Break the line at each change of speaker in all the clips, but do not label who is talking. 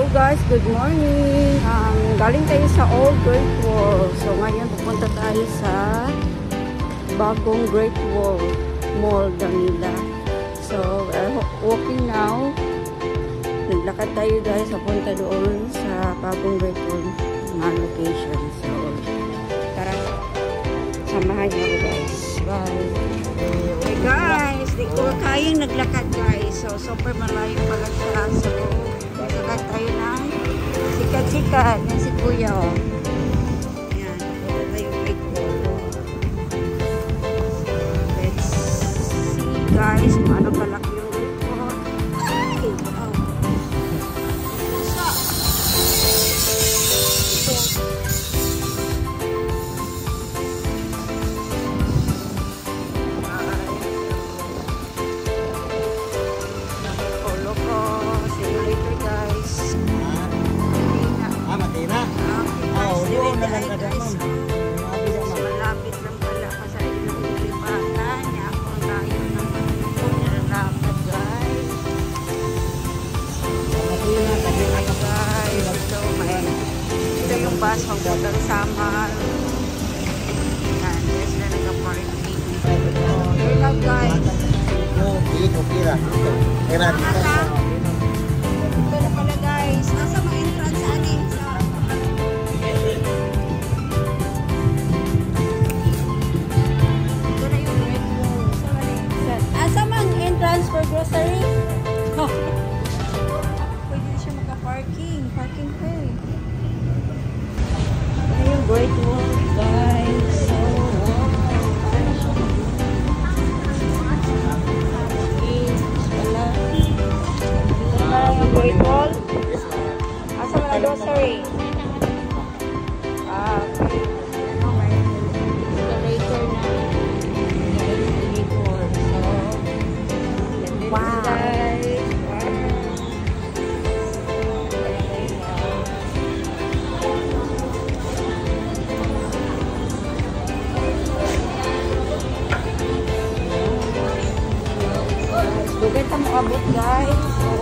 guys, good morning. Galing tayo sa Old Great Wall. So ngayon pupunta tayo sa bagong Great Wall Mall, Manila. So we're walking now. Naglakad tayo guys, papunta doon sa bagong Great Wall na location. So tara, samahan niyo ako guys. Bye. Hey guys, di ko kayang naglakad guys. So super malayo pala siya. So naglakad tayo na sikat-sikat yan si kuya oh. Yan, punta tayo Great Wall. Let's see guys kung ano kalaki yung Great Wall. Ay! Wow! Malapit lang pala kasi ilang ilipatan niya ako ang tayo naman ito nilalapad guys. So ito yung bus magputang Samar. Yan, yes na nag-parking. Here lang guys. Ito na pala guys. Asa mga entrance anin sa for grocery. Oh. Pwede na siya maka-parking. Parking pay. Ito yung Great Wall, guys. So, wala. Ito na yung Great Wall. Asa mga grocery? Ah, okay. May escalator na. Wow. Dugay ta mo abot guys. So,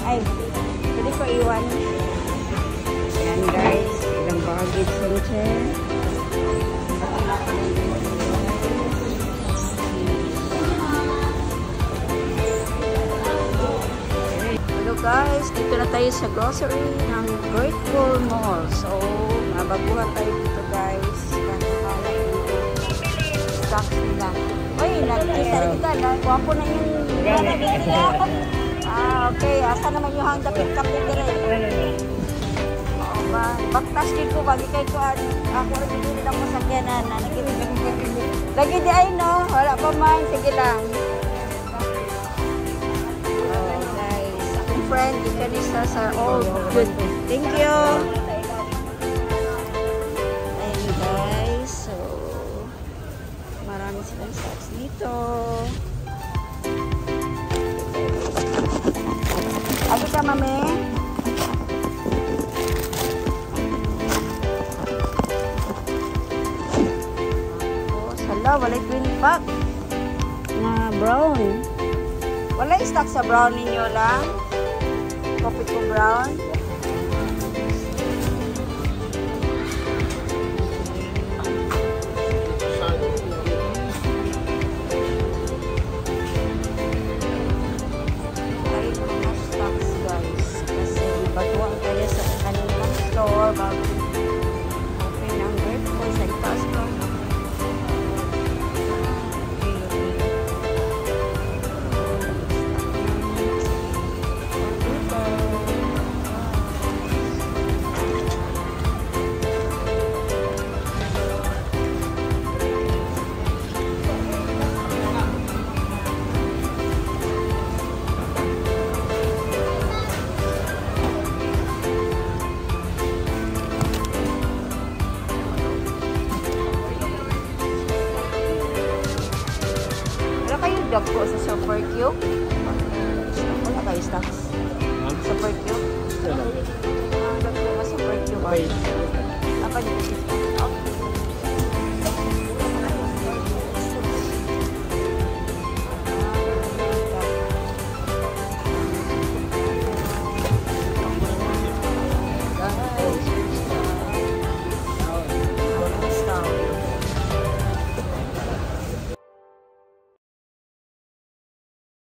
ay, pwede ko iwan. Ayan guys, ilang baggage yung chair. Hello guys, dito na tayo sa grocery ng Great Wall Mall. So, mabaguhan tayo dito guys. Kaya stocks nila. Uy, nag-isa rin ka. Wapo na yung nila. Ah, okay. Asa naman yung hang dapit-kap nila rin. Baktas dito bagi kay ko ako rin dito lang mo sakyanan na lagi di ay no wala pa man sige lang. Oh guys, akong friend ikanisa sa all good. Thank you. Ayun guys, so marami silang stocks dito. Agi ka mami. Wala twin pack na brown. Wala stock sa brown ninyo lang. Coffee ko brown. Kahit mga stocks guys. Kasi baguhan kayo sa kanilang store bago open ang Great Wall sa itaas ko. Dagko sa Super Cube. Wala kayo stocks? Super Cube? Dagko sa Super Cube. Apa dito?